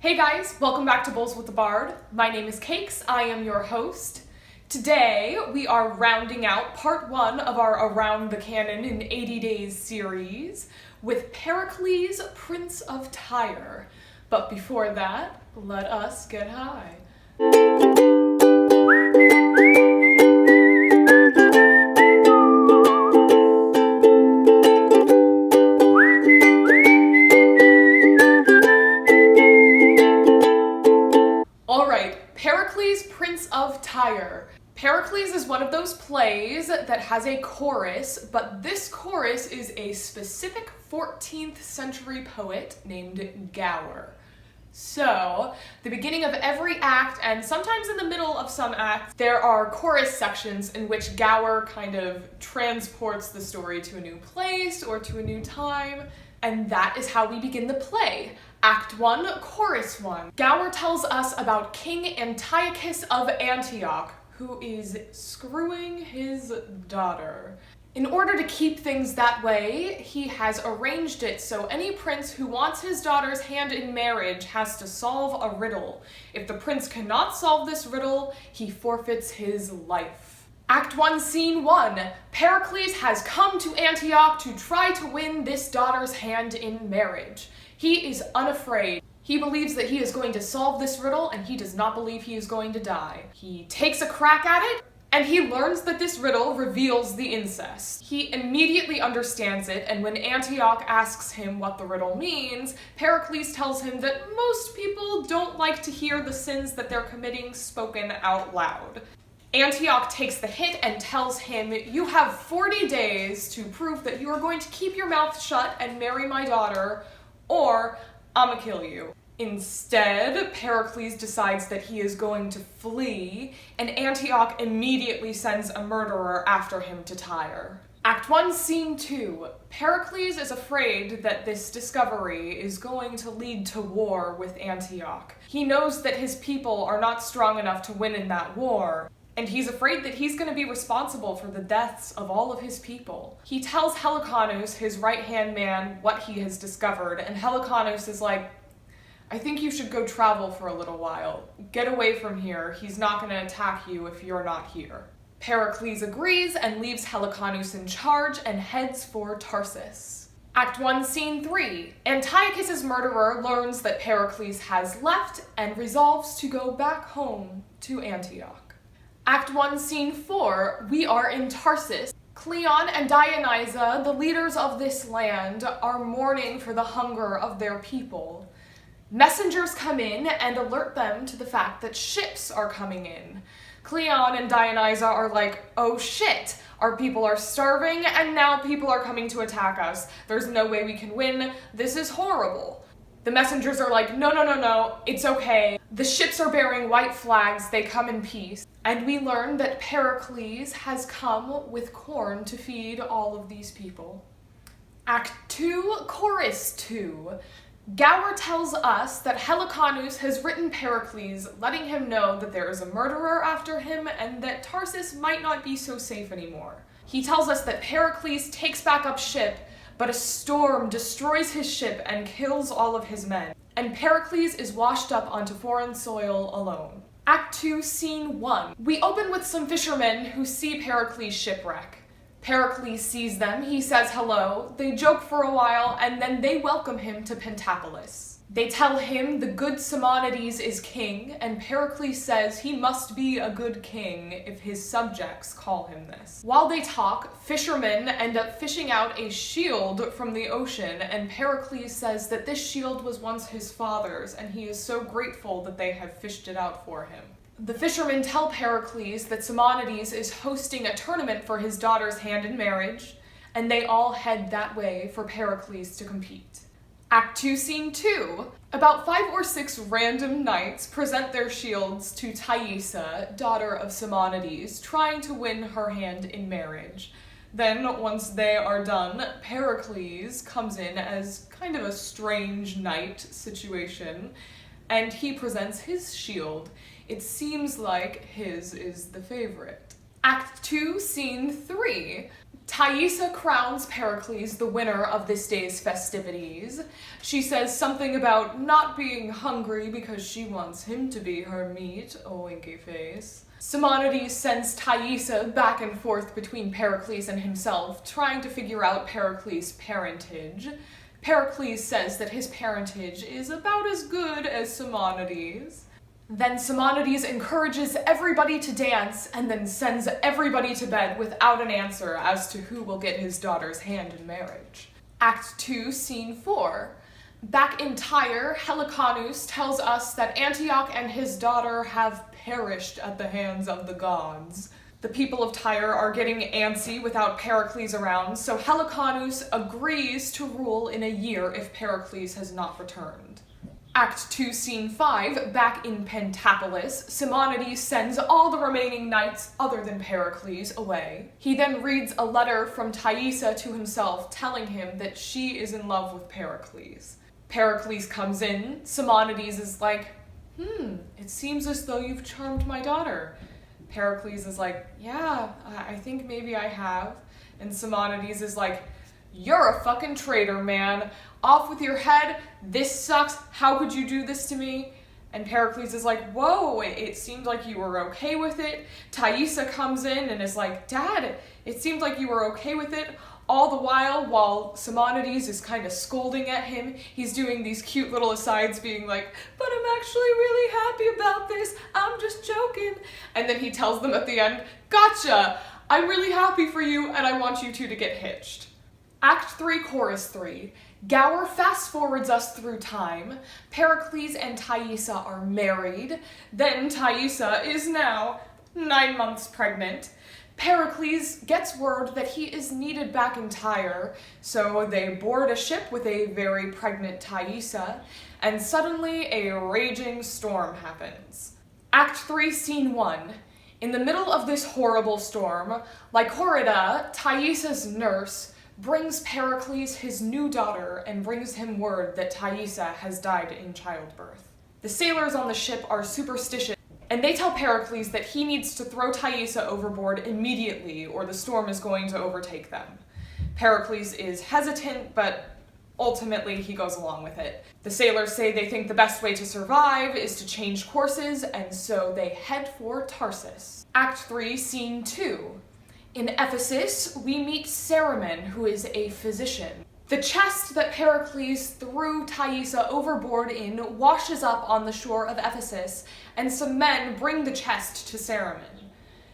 Hey guys, welcome back to Bowls with the Bard. My name is Cakes, I am your host. Today we are rounding out part 1 of our Around the Canon in 80 Days series with Pericles, Prince of Tyre. But before that, let us get high. Pericles, Prince of Tyre. Pericles is one of those plays that has a chorus, but this chorus is a specific 14th century poet named Gower. So, the beginning of every act, and sometimes in the middle of some acts, there are chorus sections in which Gower kind of transports the story to a new place or to a new time, and that is how we begin the play. Act 1, Chorus 1. Gower tells us about King Antiochus of Antioch, who is screwing his daughter. In order to keep things that way, he has arranged it so any prince who wants his daughter's hand in marriage has to solve a riddle. If the prince cannot solve this riddle, he forfeits his life. Act 1, Scene 1. Pericles has come to Antioch to try to win this daughter's hand in marriage. He is unafraid. He believes that he is going to solve this riddle, and he does not believe he is going to die. He takes a crack at it, and he learns that this riddle reveals the incest. He immediately understands it, and when Antioch asks him what the riddle means, Pericles tells him that most people don't like to hear the sins that they're committing spoken out loud. Antioch takes the hit and tells him, "You have 40 days to prove that you are going to keep your mouth shut and marry my daughter, or I'ma kill you." Instead, Pericles decides that he is going to flee, and Antioch immediately sends a murderer after him to Tyre. Act 1, Scene 2. Pericles is afraid that this discovery is going to lead to war with Antioch. He knows that his people are not strong enough to win in that war, and he's afraid that he's going to be responsible for the deaths of all of his people. He tells Helicanus, his right-hand man, what he has discovered, and Helicanus is like, "I think you should go travel for a little while. Get away from here. He's not going to attack you if you're not here." Pericles agrees and leaves Helicanus in charge and heads for Tarsus. Act 1, Scene 3. Antiochus's murderer learns that Pericles has left and resolves to go back home to Antioch. Act 1, Scene 4, we are in Tarsus. Cleon and Dionysa, the leaders of this land, are mourning for the hunger of their people. Messengers come in and alert them to the fact that ships are coming in. Cleon and Dionysa are like, "Oh shit, our people are starving and now people are coming to attack us. There's no way we can win. This is horrible." The messengers are like, no, it's okay. The ships are bearing white flags, they come in peace. And we learn that Pericles has come with corn to feed all of these people. Act 2, Chorus 2. Gower tells us that Helicanus has written Pericles, letting him know that there is a murderer after him and that Tarsus might not be so safe anymore. He tells us that Pericles takes back up ship, but a storm destroys his ship and kills all of his men, and Pericles is washed up onto foreign soil alone. Act 2, Scene 1. We open with some fishermen who see Pericles shipwreck. Pericles sees them, he says hello, they joke for a while, and then they welcome him to Pentapolis. They tell him the good Simonides is king, and Pericles says he must be a good king if his subjects call him this. While they talk, fishermen end up fishing out a shield from the ocean, and Pericles says that this shield was once his father's, and he is so grateful that they have fished it out for him. The fishermen tell Pericles that Simonides is hosting a tournament for his daughter's hand in marriage, and they all head that way for Pericles to compete. Act 2, Scene 2. About 5 or 6 random knights present their shields to Tyre, daughter of Simonides, trying to win her hand in marriage. Then, once they are done, Pericles comes in as kind of a strange knight situation, and he presents his shield. It seems like his is the favorite. Act 2, Scene 3. Thaisa crowns Pericles the winner of this day's festivities. She says something about not being hungry because she wants him to be her meat, a winky face. Simonides sends Thaisa back and forth between Pericles and himself, trying to figure out Pericles' parentage. Pericles says that his parentage is about as good as Simonides. Then Simonides encourages everybody to dance and then sends everybody to bed without an answer as to who will get his daughter's hand in marriage. Act 2, Scene 4. Back in Tyre, Helicanus tells us that Antioch and his daughter have perished at the hands of the gods. The people of Tyre are getting antsy without Pericles around, so Helicanus agrees to rule in a year if Pericles has not returned. Act 2, Scene 5, back in Pentapolis, Simonides sends all the remaining knights other than Pericles away. He then reads a letter from Thaisa to himself telling him that she is in love with Pericles. Pericles comes in, Simonides is like, it seems as though you've charmed my daughter. Pericles is like, yeah, I think maybe I have. And Simonides is like, you're a fucking traitor, man. Off with your head. This sucks. How could you do this to me? And Pericles is like, whoa, it seemed like you were okay with it. Thaisa comes in and is like, Dad, it seemed like you were okay with it. All the while Simonides is kind of scolding at him, he's doing these cute little asides being like, but I'm actually really happy about this. I'm just joking. And then he tells them at the end, gotcha. I'm really happy for you and I want you two to get hitched. Act 3, Chorus 3. Gower fast forwards us through time. Pericles and Thaisa are married. Then Thaisa is now 9 months pregnant. Pericles gets word that he is needed back in Tyre, so they board a ship with a very pregnant Thaisa, and suddenly a raging storm happens. Act 3, Scene 1. In the middle of this horrible storm, Lycorida, Thaisa's nurse, brings Pericles his new daughter and brings him word that Thaisa has died in childbirth. The sailors on the ship are superstitious, and they tell Pericles that he needs to throw Thaisa overboard immediately or the storm is going to overtake them. Pericles is hesitant, but ultimately he goes along with it. The sailors say they think the best way to survive is to change courses, and so they head for Tarsus. Act 3, Scene 2. In Ephesus, we meet Cerimon, who is a physician. The chest that Pericles threw Thaisa overboard in washes up on the shore of Ephesus, and some men bring the chest to Cerimon.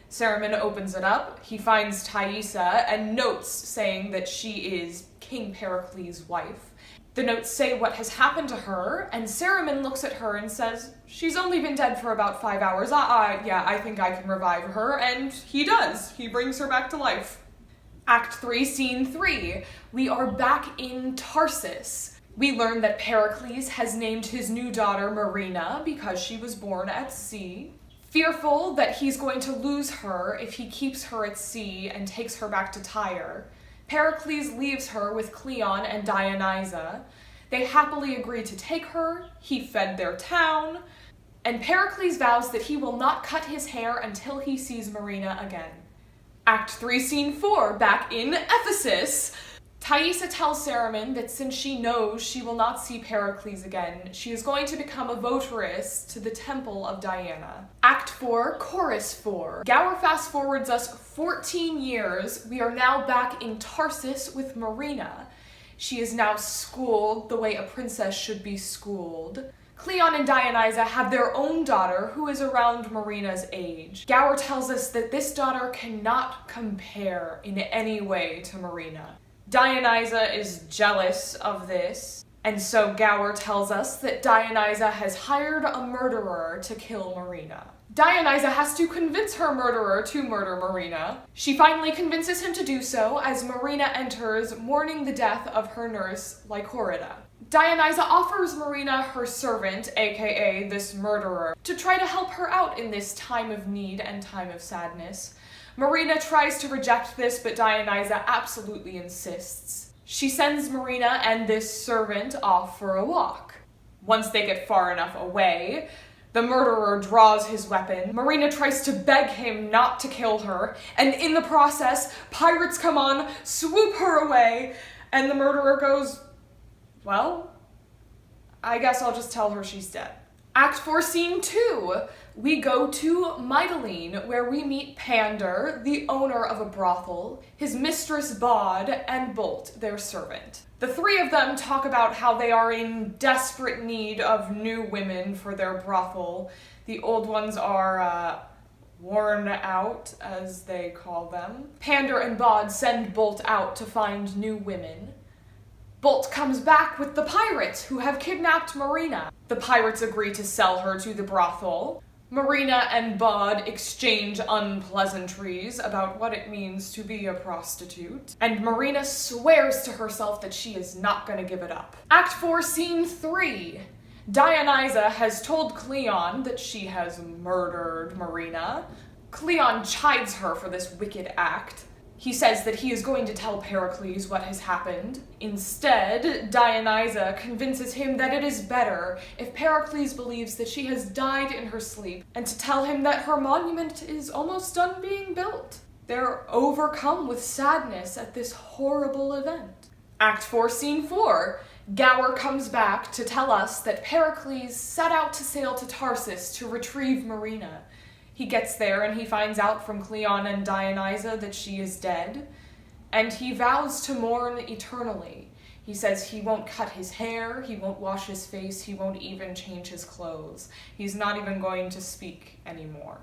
Cerimon opens it up, he finds Thaisa, and notes saying that she is King Pericles' wife. The notes say what has happened to her, and Cerimon looks at her and says, she's only been dead for about 5 hours. I think I can revive her, and he does. He brings her back to life. Act 3, Scene 3. We are back in Tarsus. We learn that Pericles has named his new daughter Marina because she was born at sea. Fearful that he's going to lose her if he keeps her at sea and takes her back to Tyre, Pericles leaves her with Cleon and Dionysa. They happily agree to take her, he fed their town, and Pericles vows that he will not cut his hair until he sees Marina again. Act 3, Scene 4, back in Ephesus. Thaisa tells Cerimon that since she knows she will not see Pericles again, she is going to become a votaress to the temple of Diana. Act 4, Chorus 4. Gower fast forwards us 14 years. We are now back in Tarsus with Marina. She is now schooled the way a princess should be schooled. Cleon and Dionysa have their own daughter who is around Marina's age. Gower tells us that this daughter cannot compare in any way to Marina. Dionysa is jealous of this, and so Gower tells us that Dionysa has hired a murderer to kill Marina. Dionysa has to convince her murderer to murder Marina. She finally convinces him to do so as Marina enters, mourning the death of her nurse, Lycorida. Dionysa offers Marina her servant, aka this murderer, to try to help her out in this time of need and time of sadness. Marina tries to reject this, but Dionysa absolutely insists. She sends Marina and this servant off for a walk. Once they get far enough away, The murderer draws his weapon. Marina tries to beg him not to kill her, and in the process, pirates come on, swoop her away, and the murderer goes, well, I guess I'll just tell her she's dead. Act 4, Scene 2. We go to Mytilene, where we meet Pander, the owner of a brothel, his mistress Bod, and Bolt, their servant. The three of them talk about how they are in desperate need of new women for their brothel. The old ones are, worn out, as they call them. Pander and Bod send Bolt out to find new women. Bolt comes back with the pirates who have kidnapped Marina. The pirates agree to sell her to the brothel. Marina and Bod exchange unpleasantries about what it means to be a prostitute, and Marina swears to herself that she is not going to give it up. Act 4, Scene 3. Dionysa has told Cleon that she has murdered Marina. Cleon chides her for this wicked act. He says that he is going to tell Pericles what has happened. Instead, Dionysa convinces him that it is better if Pericles believes that she has died in her sleep, and to tell him that her monument is almost done being built. They're overcome with sadness at this horrible event. Act 4, Scene 4. Gower comes back to tell us that Pericles set out to sail to Tarsus to retrieve Marina. He gets there and he finds out from Cleon and Dionysa that she is dead, and he vows to mourn eternally. He says he won't cut his hair, he won't wash his face, he won't even change his clothes. He's not even going to speak anymore.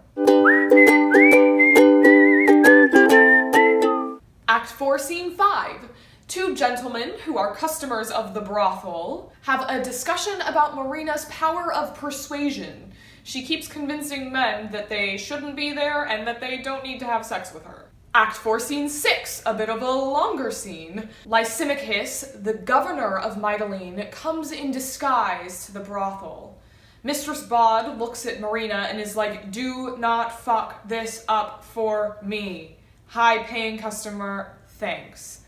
Act 4, Scene 5. Two gentlemen, who are customers of the brothel, have a discussion about Marina's power of persuasion. She keeps convincing men that they shouldn't be there and that they don't need to have sex with her. Act 4, Scene 6, a bit of a longer scene. Lysimachus, the governor of Mytilene, comes in disguise to the brothel. Mistress Bod looks at Marina and is like, do not fuck this up for me. High-paying customer, thanks.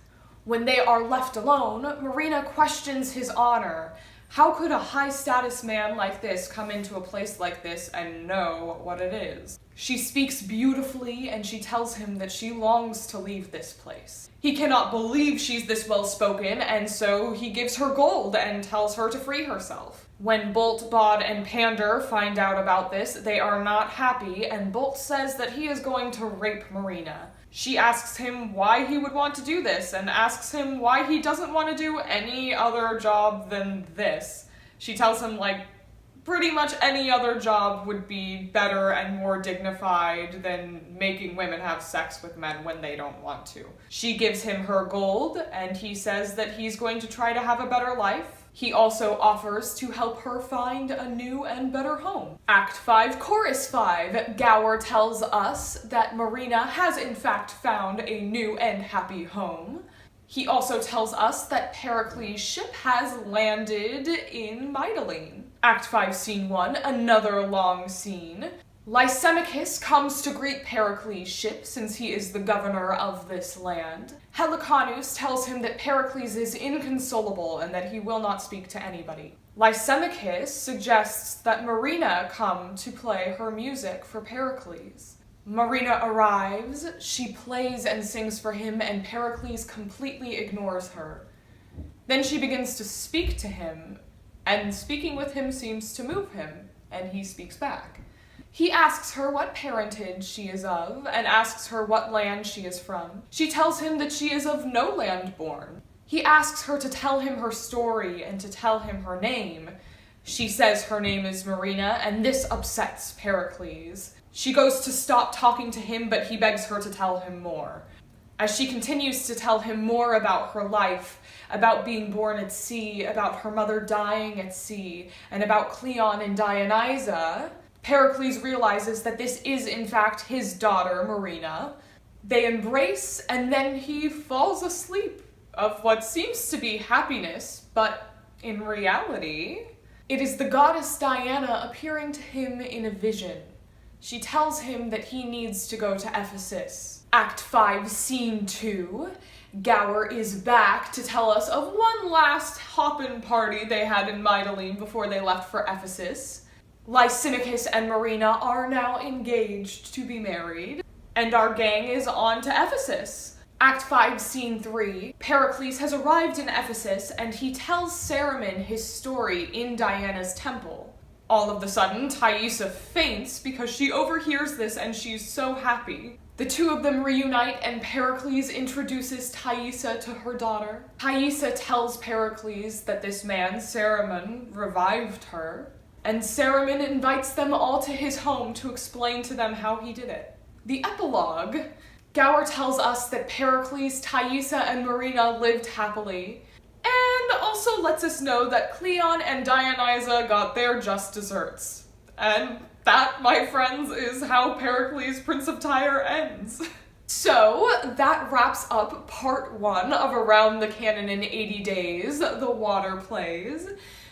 When they are left alone, Marina questions his honor. How could a high-status man like this come into a place like this and know what it is? She speaks beautifully, and she tells him that she longs to leave this place. He cannot believe she's this well-spoken, and so he gives her gold and tells her to free herself. When Bolt, Bod, and Pander find out about this, they are not happy, and Bolt says that he is going to rape Marina. She asks him why he would want to do this, and asks him why he doesn't want to do any other job than this. She tells him, like, pretty much any other job would be better and more dignified than making women have sex with men when they don't want to. She gives him her gold, and he says that he's going to try to have a better life. He also offers to help her find a new and better home. Act 5, Chorus 5. Gower tells us that Marina has in fact found a new and happy home. He also tells us that Pericles' ship has landed in Mytilene. Act 5, Scene 1, another long scene. Lysimachus comes to greet Pericles' ship, since he is the governor of this land. Helicanus tells him that Pericles is inconsolable and that he will not speak to anybody. Lysimachus suggests that Marina come to play her music for Pericles. Marina arrives, she plays and sings for him, and Pericles completely ignores her. Then she begins to speak to him, and speaking with him seems to move him, and he speaks back. He asks her what parentage she is of, and asks her what land she is from. She tells him that she is of no land born. He asks her to tell him her story and to tell him her name. She says her name is Marina, and this upsets Pericles. She goes to stop talking to him, but he begs her to tell him more. As she continues to tell him more about her life, about being born at sea, about her mother dying at sea, and about Cleon and Dionysa, Pericles realizes that this is in fact his daughter, Marina. They embrace, and then he falls asleep of what seems to be happiness, but in reality, it is the goddess Diana appearing to him in a vision. She tells him that he needs to go to Ephesus. Act 5, Scene 2. Gower is back to tell us of one last hoppin' party they had in Mytilene before they left for Ephesus. Lysimachus and Marina are now engaged to be married, and our gang is on to Ephesus. Act 5, Scene 3, Pericles has arrived in Ephesus and he tells Cerimon his story in Diana's temple. All of a sudden, Thaisa faints because she overhears this and she's so happy. The two of them reunite and Pericles introduces Thaisa to her daughter. Thaisa tells Pericles that this man, Cerimon, revived her, and Cerimon invites them all to his home to explain to them how he did it. The epilogue. Gower tells us that Pericles, Thaisa, and Marina lived happily, and also lets us know that Cleon and Dionysa got their just desserts. And that, my friends, is how Pericles, Prince of Tyre, ends. So, that wraps up part 1 of Around the Canon in 80 Days, the water plays.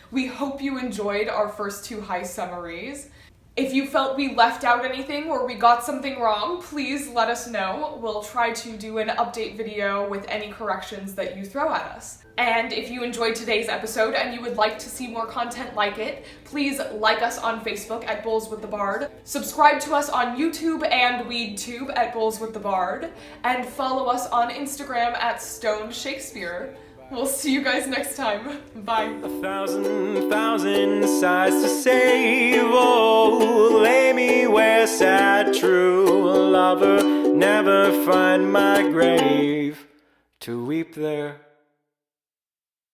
We hope you enjoyed our first 2 high summaries. If you felt we left out anything or we got something wrong, please let us know. We'll try to do an update video with any corrections that you throw at us. And if you enjoyed today's episode and you would like to see more content like it, please like us on Facebook at Bowls with the Bard, subscribe to us on YouTube and WeedTube at Bowls with the Bard, and follow us on Instagram at Stone Shakespeare. We'll see you guys next time. Bye. 1,000 sighs to save. Oh, lay me where sad true lover never find my grave to weep there.